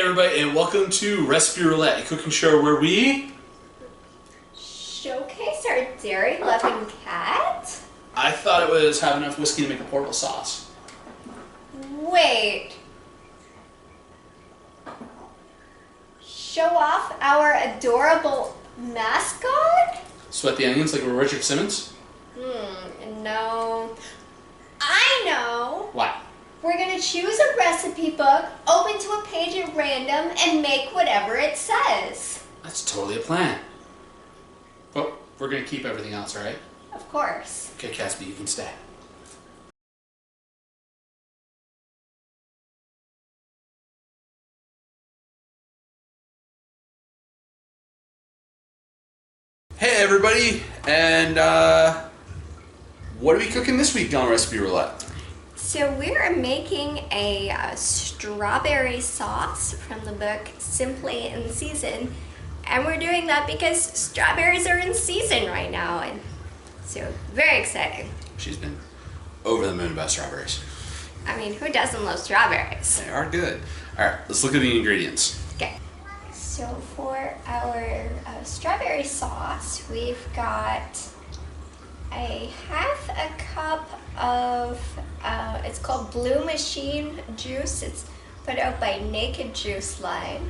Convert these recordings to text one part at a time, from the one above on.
everybody, and welcome to Recipe Roulette, a cooking show where we showcase our dairy-loving cat? I thought it was have enough whiskey to make a portable sauce. Wait. Show off our adorable mascot? Sweat the onions like we're Richard Simmons? No. I know. What? We're gonna choose a recipe book, open to a page at random, and make whatever it says. That's totally a plan. But we're gonna keep everything else, right? Of course. Okay, Casby, you can stay. Hey everybody, and what are we cooking this week on Recipe Roulette? So we're making a strawberry sauce from the book Simply in Season, and we're doing that because strawberries are in season right now, and so very exciting. She's been over the moon about strawberries. I mean, who doesn't love strawberries? They are good. All right, let's look at the ingredients. Okay. So for our strawberry sauce, we've got a half a cup of, it's called Blue Machine juice. It's put out by Naked Juice line.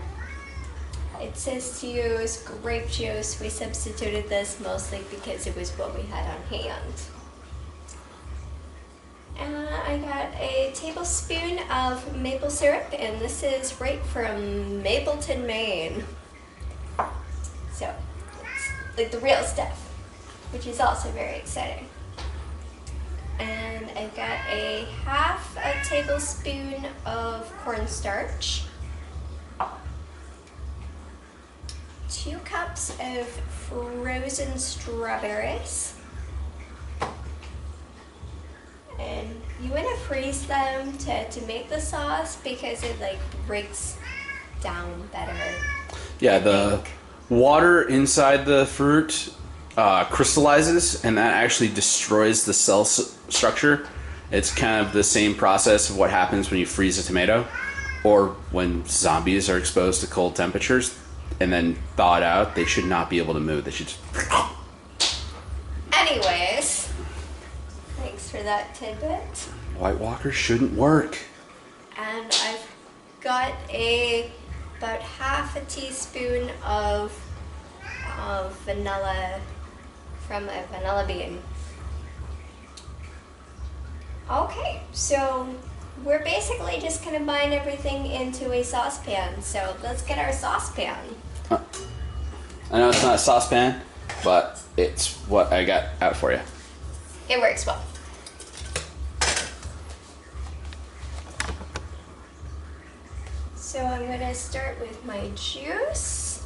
It says to use grape juice. We substituted this mostly because it was what we had on hand. I got a tablespoon of maple syrup, and this is right from Mapleton, Maine. So it's like the real stuff, which is also very exciting. And I've got a half a tablespoon of cornstarch, 2 cups of frozen strawberries, and you want to freeze them to make the sauce because it like breaks down better. Yeah, the water inside the fruit crystallizes, and that actually destroys the cell structure. It's kind of the same process of what happens when you freeze a tomato, or when zombies are exposed to cold temperatures and then thaw it out. They should not be able to move. They should just... Anyways, thanks for that tidbit. White Walkers shouldn't work. And I've got about half a teaspoon of vanilla from a vanilla bean. Okay, so we're basically just gonna bind everything into a saucepan. So let's get our saucepan. I know it's not a saucepan, but it's what I got out for you. It works well. So I'm gonna start with my juice.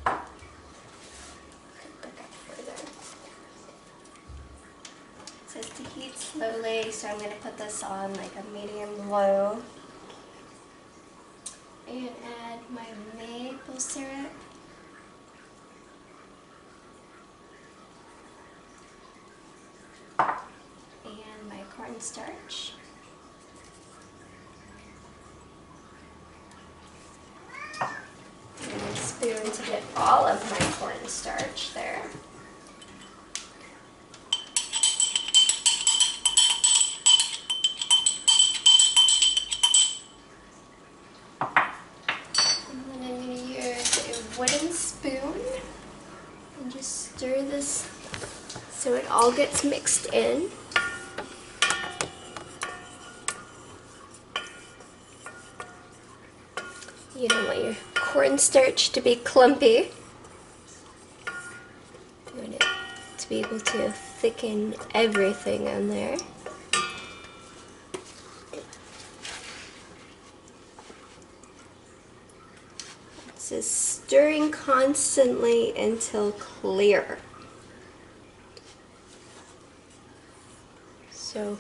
It says to heat slowly, so I'm gonna put this on like a medium low. And add my maple syrup. And my cornstarch. And a spoon to get all of my cornstarch there. And then I'm going to use a wooden spoon and just stir this so it all gets mixed in. You don't want your cornstarch to be clumpy. You want it to be able to thicken everything on there. This is stirring constantly until clear. So,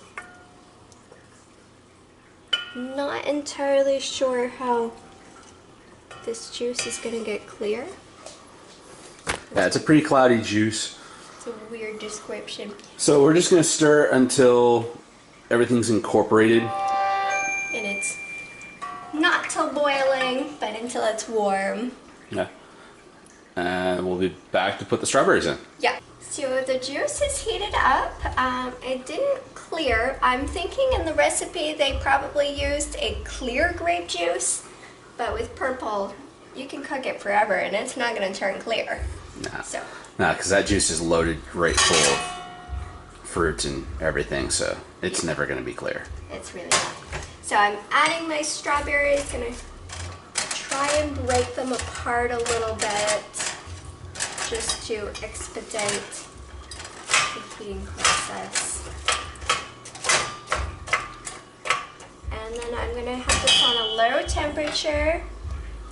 not entirely sure how this juice is gonna get clear. Yeah, it's a pretty cloudy juice. It's a weird description. So we're just gonna stir until everything's incorporated boiling, but until it's warm. Yeah. And we'll be back to put the strawberries in. Yeah. So the juice is heated up. It didn't clear. I'm thinking in the recipe they probably used a clear grape juice, but with purple, you can cook it forever and it's not going to turn clear. Nah. So. Nah, because that juice is loaded right full of fruit and everything, so it's never going to be clear. It's really not. So I'm adding my strawberries. Gonna try and break them apart a little bit, just to expedite the heating process. And then I'm gonna have this on a low temperature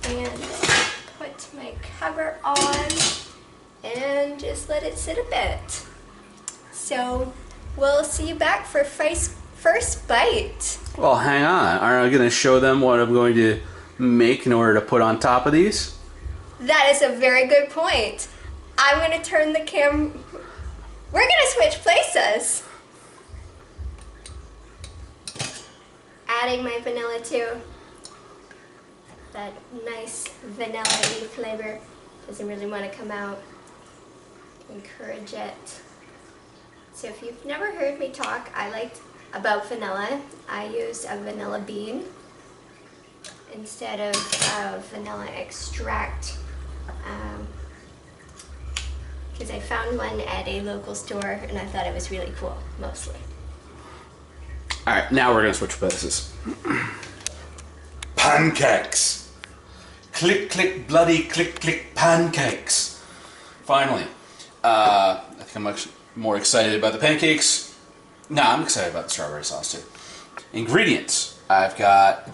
and put my cover on and just let it sit a bit. So we'll see you back for first bite. Well, hang on. Aren't I going to show them what I'm going to make in order to put on top of these? That is a very good point. I'm going to turn the camera. We're going to switch places. Adding my vanilla too. That nice vanilla-y flavor doesn't really want to come out. Encourage it. So if you've never heard me talk, about vanilla, I used a vanilla bean instead of vanilla extract because I found one at a local store and I thought it was really cool, mostly. Alright, now we're going to switch places. Pancakes. Click, click, bloody click, click, pancakes. Finally, I think I'm much more excited about the pancakes. Nah, I'm excited about the strawberry sauce too. Ingredients. I've got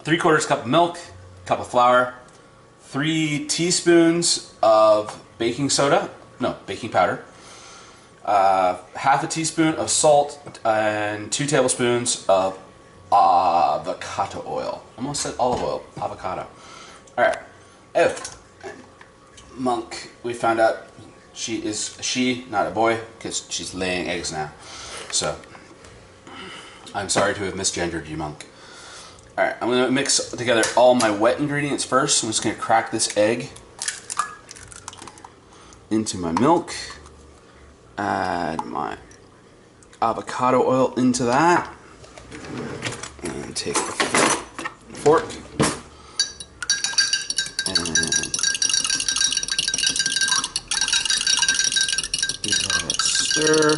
3/4 cup of milk, cup of flour, 3 teaspoons of baking powder, half a teaspoon of salt, and 2 tablespoons of avocado oil. Almost said olive oil, avocado. Alright. Oh, Monk, we found out she, not a boy, because she's laying eggs now. So, I'm sorry to have misgendered you, Monk. Alright, I'm going to mix together all my wet ingredients first. I'm just going to crack this egg into my milk. Add my avocado oil into that. And take a fork. And give that a stir.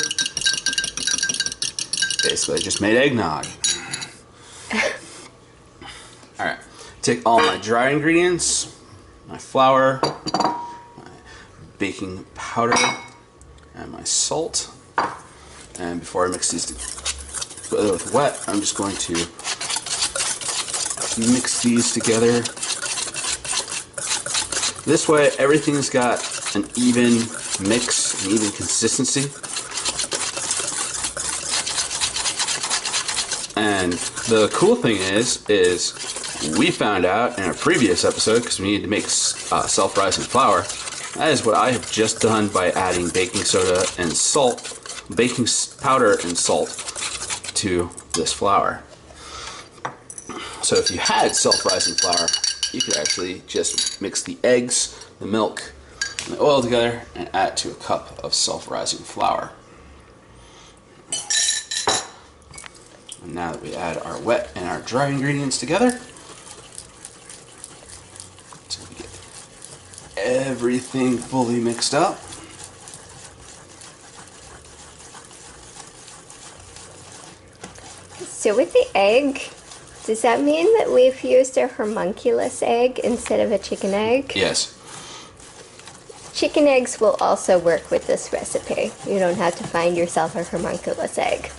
Basically, I just made eggnog. Alright, take all my dry ingredients, my flour, my baking powder, and my salt. And before I mix these together with wet, I'm just going to mix these together. This way, everything's got an even mix, an even consistency. And the cool thing is we found out in a previous episode, because we needed to make self-rising flour, that is what I have just done by adding baking soda and salt, baking powder and salt to this flour. So if you had self-rising flour, you could actually just mix the eggs, the milk, and the oil together and add to a cup of self-rising flour. And now that we add our wet and our dry ingredients together, so we get everything fully mixed up. So with the egg, does that mean that we've used a homunculus egg instead of a chicken egg? Yes. Chicken eggs will also work with this recipe. You don't have to find yourself a homunculus egg.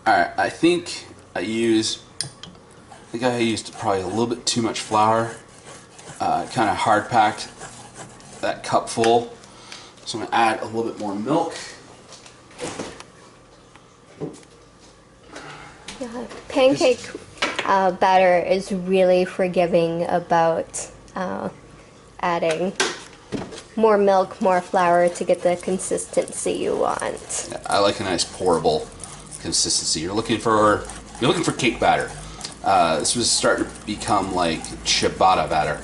Alright, I think I used probably a little bit too much flour. Kind of hard packed that cup full. So I'm going to add a little bit more milk. Pancake batter is really forgiving about adding more milk, more flour to get the consistency you want. Yeah, I like a nice pourable consistency. You're looking for cake batter. This was starting to become like ciabatta batter.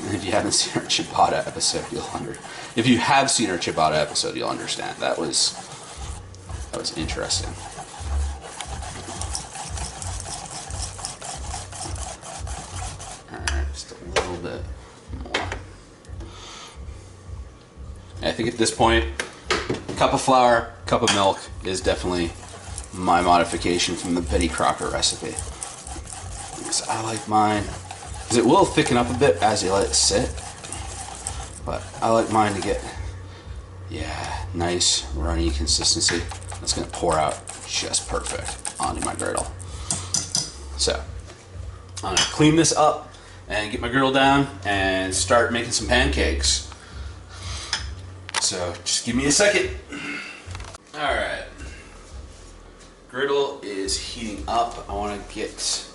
And if you haven't seen our ciabatta episode, if you have seen our ciabatta episode, you'll understand. That was interesting. Alright, just a little bit more. I think at this point, cup of flour, cup of milk is definitely my modification from the Betty Crocker recipe. Because I like mine, because it will thicken up a bit as you let it sit, but I like mine to get, nice runny consistency. That's going to pour out just perfect onto my griddle. So, I'm going to clean this up and get my griddle down and start making some pancakes. So, just give me a second. Alright. Griddle is heating up. I want to get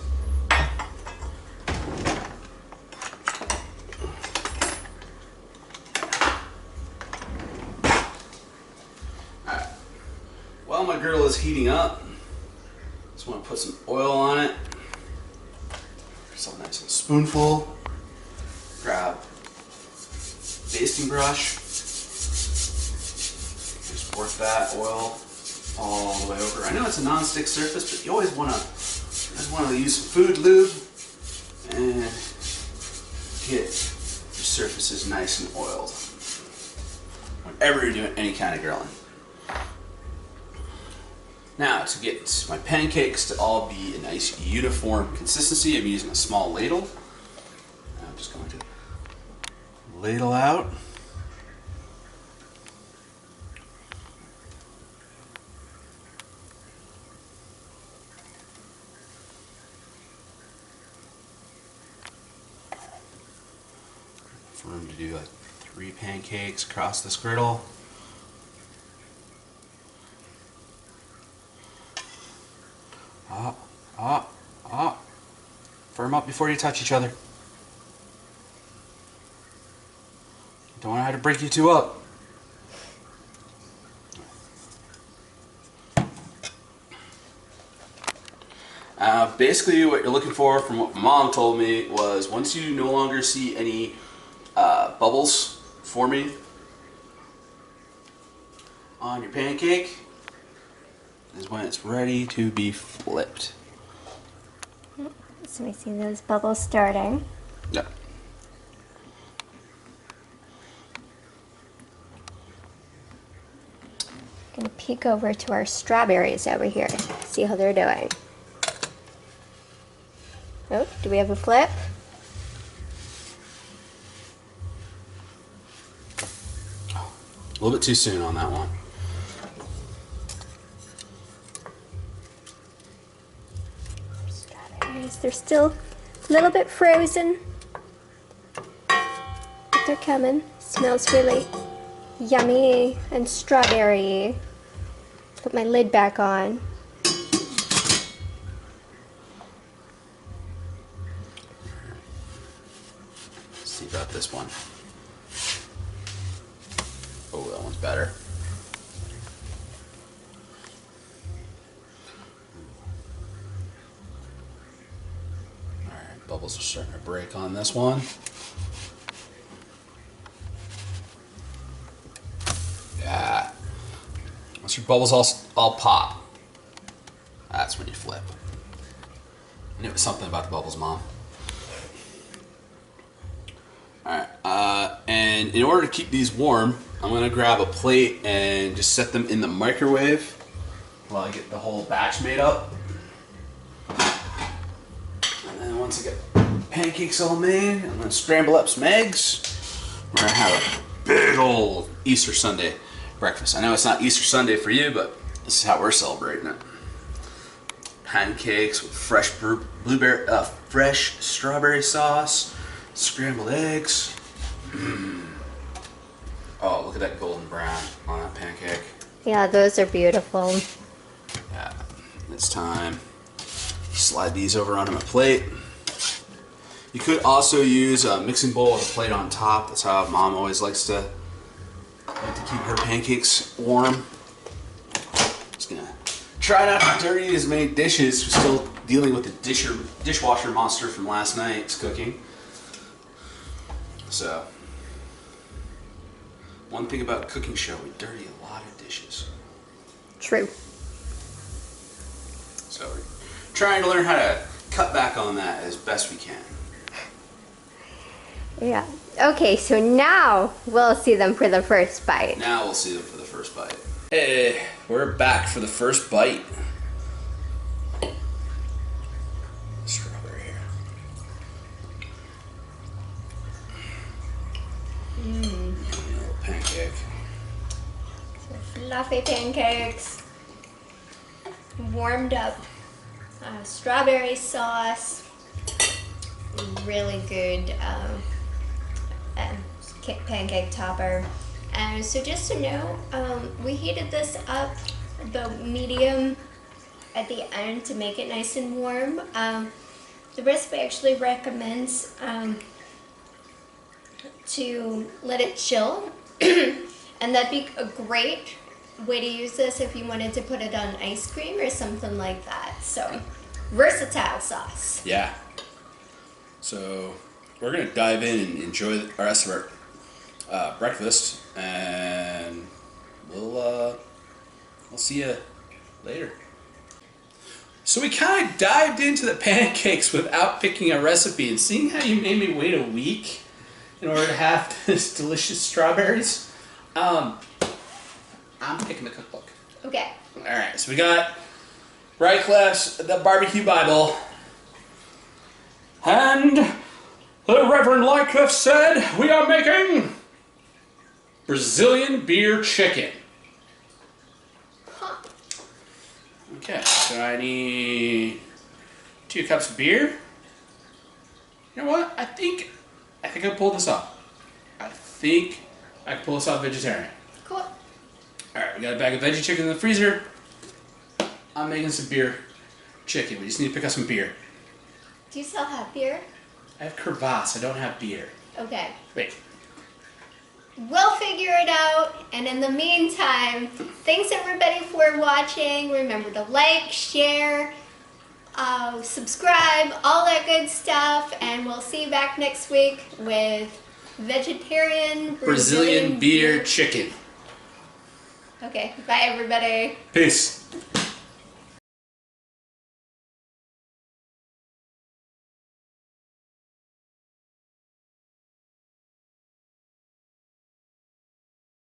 while my griddle is heating up, just want to put some oil on it. Just a nice little spoonful. Grab basting brush. Just work that oil all the way over. I know it's a non-stick surface, but you always want to use some food lube and get your surfaces nice and oiled whenever you're doing any kind of grilling. Now, to get my pancakes to all be a nice uniform consistency, I'm using a small ladle. I'm just going to ladle out. Room to do like 3 pancakes across this griddle. Firm up before you touch each other. Don't want to have to break you two up. Basically what you're looking for, from what my mom told me, was once you no longer see any bubbles forming on your pancake, is when it's ready to be flipped. So we see those bubbles starting. Yeah. Gonna peek over to our strawberries over here, see how they're doing. Oh, do we have a flip? A little bit too soon on that one. Strawberries, they're still a little bit frozen, but they're coming. Smells really yummy and strawberry. Put my lid back on. Let's see about this one. Oh, that one's better. Alright, bubbles are starting to break on this one. Yeah. Once your bubbles all pop, that's when you flip. I knew it was something about the bubbles, Mom. Alright, and in order to keep these warm, I'm going to grab a plate and just set them in the microwave while I get the whole batch made up. And then once I get pancakes all made, I'm going to scramble up some eggs. We're going to have a big old Easter Sunday breakfast. I know it's not Easter Sunday for you, but this is how we're celebrating it. Pancakes with fresh fresh strawberry sauce, scrambled eggs. Oh, look at that golden brown on that pancake. Yeah, those are beautiful. Yeah, it's time. Slide these over onto my plate. You could also use a mixing bowl with a plate on top. That's how Mom always likes to keep her pancakes warm. Just gonna try not to dirty as many dishes. We're still dealing with the dishwasher monster from last night's cooking. So, one thing about cooking show, we dirty a lot of dishes. True. So we're trying to learn how to cut back on that as best we can. Yeah. Okay, so now we'll see them for the first bite. Now we'll see them for the first bite. Hey, we're back for the first bite. Strawberry here. Little pancake. Fluffy pancakes. Warmed up strawberry sauce. Really good pancake topper. So just to know, we heated this up about medium at the end to make it nice and warm. The recipe actually recommends to let it chill, and that'd be a great way to use this if you wanted to put it on ice cream or something like that. So, versatile sauce. Yeah. So we're gonna dive in and enjoy the rest of our breakfast, and we'll see you later. So we kind of dived into the pancakes without picking a recipe, and seeing how you made me wait a week in order to have this delicious strawberries, I'm picking the cookbook. Okay. All right, so we got Wyclif's The Barbecue Bible, and the Reverend Wycliffe said we are making Brazilian beer chicken. Huh. Okay, so I need 2 cups of beer. You know what? I think I can pull this off. I think I can pull this off vegetarian. Cool. All right, we got a bag of veggie chicken in the freezer. I'm making some beer chicken. We just need to pick up some beer. Do you still have beer? I have kvass. I don't have beer. Okay. Wait. We'll figure it out, and in the meantime, thanks everybody for watching. Remember to like, share, subscribe, all that good stuff, and we'll see you back next week with vegetarian Brazilian beer chicken. Okay, bye everybody. Peace.